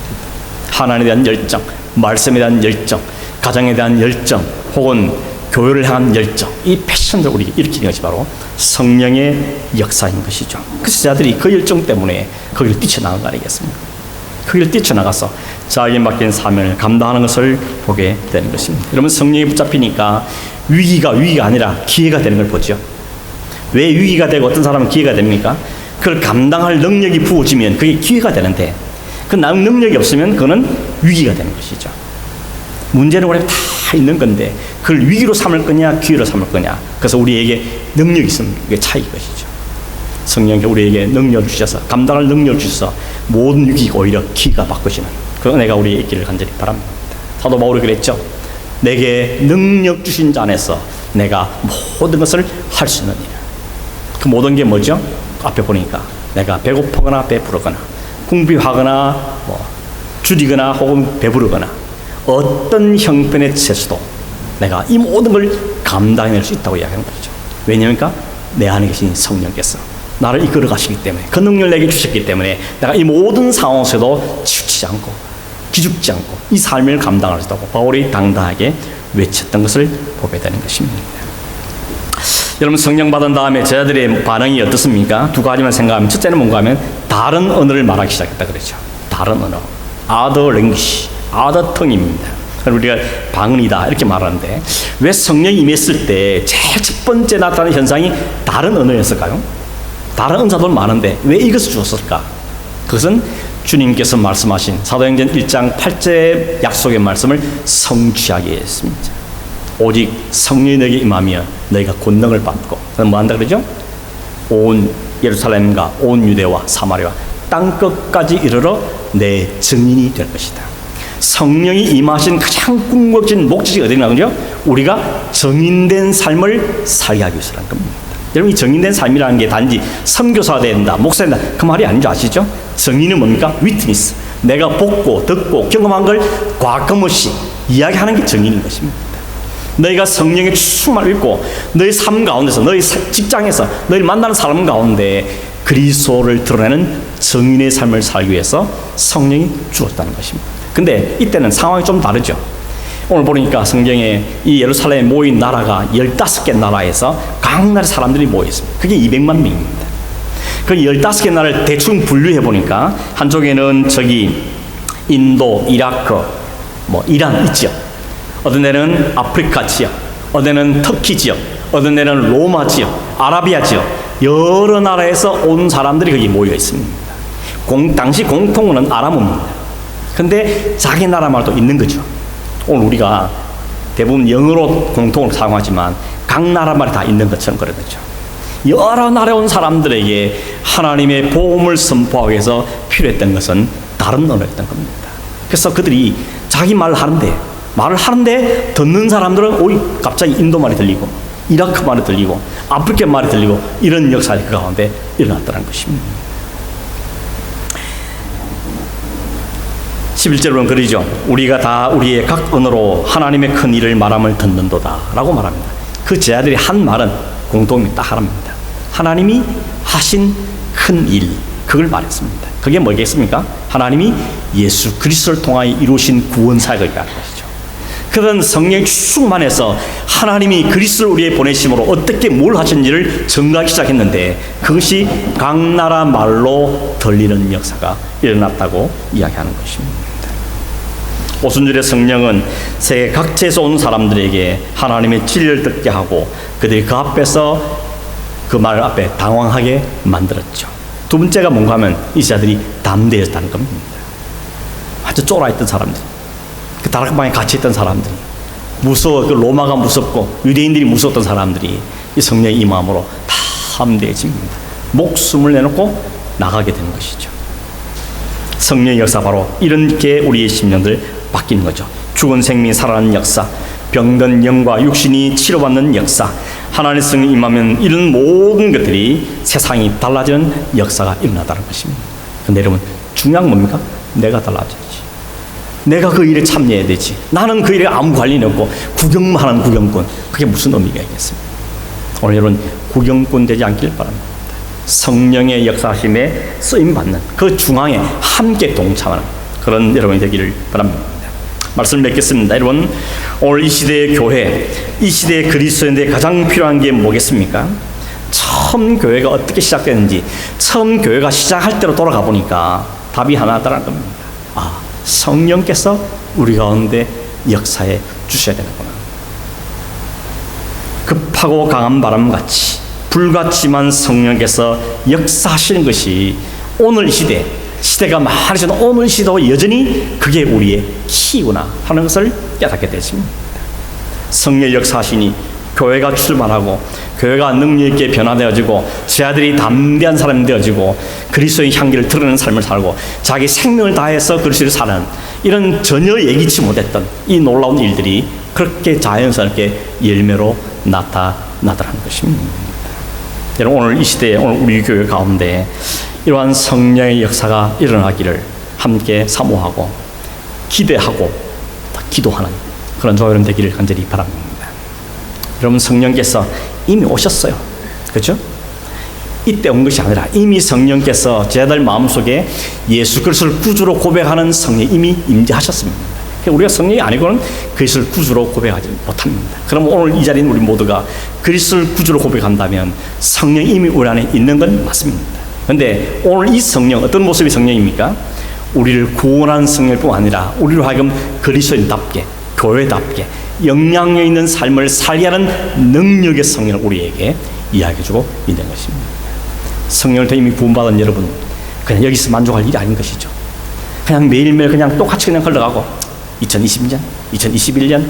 하나님에 대한 열정, 말씀에 대한 열정, 가정에 대한 열정, 혹은 교회를 향한 열정, 이 패션을 우리에게 일으키는 것이 바로 성령의 역사인 것이죠. 그 제자들이 그 열정 때문에 거기를 뛰쳐나간 거 아니겠습니까? 거기를 뛰쳐나가서 자기에 맡긴 사명을 감당하는 것을 보게 되는 것입니다. 여러분, 성령이 붙잡히니까 위기가 아니라 기회가 되는 걸 보죠. 왜 위기가 되고 어떤 사람은 기회가 됩니까? 그걸 감당할 능력이 부어지면 그게 기회가 되는데 그 능력이 없으면 그거는 위기가 되는 것이죠. 문제는 우리가 다 다 있는 건데 그걸 위기로 삼을 거냐 기회로 삼을 거냐. 그래서 우리에게 능력이 있으면 이게 차이 것이죠. 성령께 우리에게 능력을 주셔서 감당할 능력을 주셔서 모든 위기가 오히려 기회가 바꾸시는 그 은혜가 우리의 있기를 간절히 바랍니다. 사도 바울이 그랬죠. 내게 능력 주신 자 안에서 내가 모든 것을 할 수 있는 일. 그 모든 게 뭐죠? 앞에 보니까 내가 배고프거나 배부르거나 궁핍하거나 줄이거나 혹은 배부르거나 어떤 형편의 채수도 내가 이 모든 걸 감당해낼 수 있다고 이야기하는 거죠. 왜냐니까 내 안에 계신 성령께서 나를 이끌어 가시기 때문에 그 능력을 내게 주셨기 때문에 내가 이 모든 상황에서도 치우치지 않고 기죽지 않고 이 삶을 감당할 수 있다고 바울이 당당하게 외쳤던 것을 보게 되는 것입니다. 여러분 성령 받은 다음에 제자들의 반응이 어떻습니까? 두 가지만 생각하면 첫째는 뭔가 하면 다른 언어를 말하기 시작했다 그러죠. 다른 언어, other language, other tongue입니다. 우리가 방언이다 이렇게 말하는데 왜 성령이 임했을 때 제일 첫 번째 나타나는 현상이 다른 언어였을까요? 다른 은사도 많은데 왜 이것을 주었을까? 그것은 주님께서 말씀하신 사도행전 1장 8절 약속의 말씀을 성취하게 했습니다. 오직 성령이 너에게 임하며 너희가 권능을 받고 뭐 한다 그러죠? 온 예루살렘과 온 유대와 사마리아 땅 끝까지 이르러 내 증인이 될 것이다. 성령이 임하신 가장 궁극적인 목적이 어디냐 그러죠? 우리가 정인된 삶을 살게 하기 위해서라는 겁니다. 여러분 이 정인된 삶이라는 게 단지 선교사가 된다, 목사가 된다 그 말이 아닌 줄 아시죠? 정인은 뭡니까? 위트니스. 내가 보고 듣고 경험한 걸 과금 없이 이야기하는 게 정인인 것입니다. 너희가 성령의 충만을 입고 너희 삶 가운데서 너희 직장에서 너희 만나는 사람 가운데 그리스도를 드러내는 정인의 삶을 살기 위해서 성령이 주었다는 것입니다. 근데 이때는 상황이 좀 다르죠. 오늘 보니까 성경에 이 예루살렘에 모인 나라가 15개 나라에서 각 나라의 사람들이 모여 있습니다. 그게 200만 명입니다. 그 15개 나라를 대충 분류해 보니까 한쪽에는 저기 인도, 이라크, 이란 이 지역, 어떤 데는 아프리카 지역, 어떤 데는 터키 지역, 어떤 데는 로마 지역, 아라비아 지역 여러 나라에서 온 사람들이 거기 모여 있습니다. 당시 공통어는 아람어입니다. 근데 자기 나라 말도 있는 거죠. 오늘 우리가 대부분 영어로 공통으로 사용하지만 각 나라 말이 다 있는 것처럼 그런 거죠. 여러 나라에 온 사람들에게 하나님의 복음을 선포하기 위해서 필요했던 것은 다른 언어였던 겁니다. 그래서 그들이 자기 말을 하는데 듣는 사람들은 갑자기 인도 말이 들리고 이라크 말이 들리고 아프리카 말이 들리고 이런 역사가 그 가운데 일어났다는 것입니다. 11절에 보면 그러죠. 우리가 다 우리의 각 언어로 하나님의 큰 일을 말함을 듣는도다 라고 말합니다. 그 제자들이 한 말은 공통이 딱 하나입니다. 하나님이 하신 큰 일, 그걸 말했습니다. 그게 뭐겠습니까? 하나님이 예수 그리스도를 통하여 이루신 구원 사역을 말하는 것이죠. 그런 성령의 충만해서 하나님이 그리스도를 우리에게 보내심으로 어떻게 뭘 하셨는지를 전가하기 시작했는데 그것이 각 나라 말로 들리는 역사가 일어났다고 이야기하는 것입니다. 오순절의 성령은 세계 각지에서 온 사람들에게 하나님의 진리를 듣게 하고 그들이 그 앞에서 그 말 앞에 당황하게 만들었죠. 두 번째가 뭔가 하면 이 자들이 담대했다는 겁니다. 아주 쫄아있던 사람들, 그 다락방에 같이 있던 사람들이 무서워, 그 로마가 무섭고 유대인들이 무서웠던 사람들이 이 성령의 임함으로 담대해집니다. 목숨을 내놓고 나가게 되는 것이죠. 성령의 역사 바로 이런 게 우리의 심령들 바뀌는 거죠. 죽은 생명이 살아나는 역사, 병든 영과 육신이 치료받는 역사, 하나님의 성령이 임하면 이런 모든 것들이 세상이 달라지는 역사가 일어나다는 것입니다. 근데 여러분 중요한 뭡니까? 내가 달라져야지. 내가 그 일에 참여해야 되지. 나는 그 일에 아무 관련이 없고 구경만 하는 구경꾼, 그게 무슨 의미가 있겠습니까? 오늘 여러분 구경꾼 되지 않길 바랍니다. 성령의 역사심에 쓰임받는 그 중앙에 함께 동참하는 그런 여러분이 되기를 바랍니다. 말씀을 맺겠습니다. 여러분 오늘 이 시대의 교회, 이 시대의 그리스도인들에 가장 필요한 게 뭐겠습니까? 처음 교회가 어떻게 시작됐는지 처음 교회가 시작할 때로 돌아가 보니까 답이 하나더라는 겁니다. 성령께서 우리 가운데 역사해 주셔야 되는구나. 급하고 강한 바람같이 불같지만 성령께서 역사하시는 것이 오늘 이 시대가 많이 오늘 시대도 여전히 그게 우리의 키구나 하는 것을 깨닫게 되십니다. 성령의 역사하시니 교회가 출발하고 교회가 능력 있게 변화되어지고 제자들이 담대한 사람이 되어지고 그리스도의 향기를 드러내는 삶을 살고 자기 생명을 다해서 그리스도를 사는 이런 전혀 예기치 못했던 이 놀라운 일들이 그렇게 자연스럽게 열매로 나타나더라는 것입니다. 여러분, 오늘 이 시대에 오늘 우리 교회 가운데 이러한 성령의 역사가 일어나기를 함께 사모하고 기대하고 기도하는 그런 저와 여러분 되기를 간절히 바랍니다. 여러분, 성령께서 이미 오셨어요. 그렇죠? 이때 온 것이 아니라 이미 성령께서 제자들 마음속에 예수 그리스도를 구주로 고백하는 성령이 이미 임재하셨습니다. 우리가 성령이 아니고는 그리스도를 구주로 고백하지 못합니다. 그럼 오늘 이 자리에 우리 모두가 그리스도를 구주로 고백한다면 성령이 이미 우리 안에 있는 건 맞습니다. 그런데 오늘 이 성령, 어떤 모습의 성령입니까? 우리를 구원하는 성령뿐 아니라 우리로 하여금 그리스도인답게, 교회답게 영향력 있는 삶을 살게 하는 능력의 성령을 우리에게 이야기해주고 있는 것입니다. 성령을 더 이미 구원받은 여러분, 그냥 여기서 만족할 일이 아닌 것이죠. 그냥 매일매일 그냥 똑같이 그냥 흘러가고 2020년, 2021년,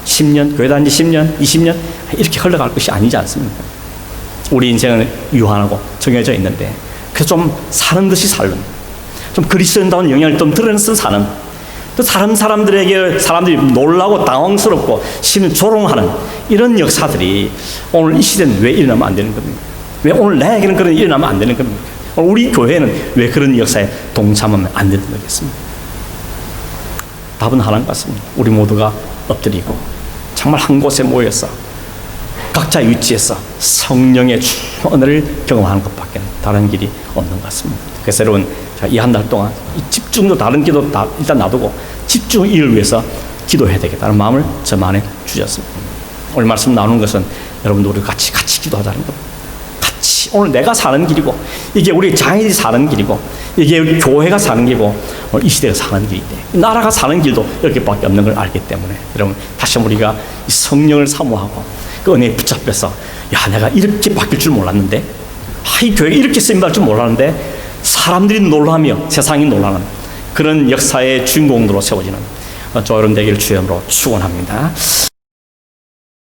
10년, 교회 다닌 지 10년, 20년 이렇게 흘러갈 것이 아니지 않습니까? 우리 인생은 유한하고 정해져 있는데 그래서 좀 사는 듯이 살는, 좀 그리스도인다운 영향을 좀 드러내서 사는, 또 다른 사람들이 놀라고 당황스럽고 심히 조롱하는 이런 역사들이 오늘 이 시대는 왜 일어나면 안 되는 겁니까? 왜 오늘 나에게는 그런 일이 일어나면 안 되는 겁니까? 오늘 우리 교회는 왜 그런 역사에 동참하면 안 되는 거겠습니까? 답은 하나인 것 같습니다. 우리 모두가 엎드리고 정말 한 곳에 모여서 각자 위치에서 성령의 충만을 경험하는 것밖에 다른 길이 없는 것 같습니다. 그래서 여러분, 이 한 달 동안 이 집중도 다른 기도 일단 놔두고 집중 이를 위해서 기도해야 되겠다는 마음을 저 안에 주셨습니다. 오늘 말씀 나누는 것은 여러분들 우리 같이 기도하자는 겁니다. 같이 오늘 내가 사는 길이고 이게 우리 장인이 사는 길이고 이게 우리 교회가 사는 길이고 이 시대가 사는 길인데 나라가 사는 길도 이렇게밖에 없는 걸 알기 때문에 여러분 다시 우리가 이 성령을 사모하고 그 은혜에 붙잡혀서 야, 내가 이렇게 바뀔 줄 몰랐는데, 이 교회가 이렇게 쓰임받을 줄 몰랐는데 사람들이 놀라며 세상이 놀라는 그런 역사의 주인공으로 세워지는 저런 되기를 주님으로 축원합니다.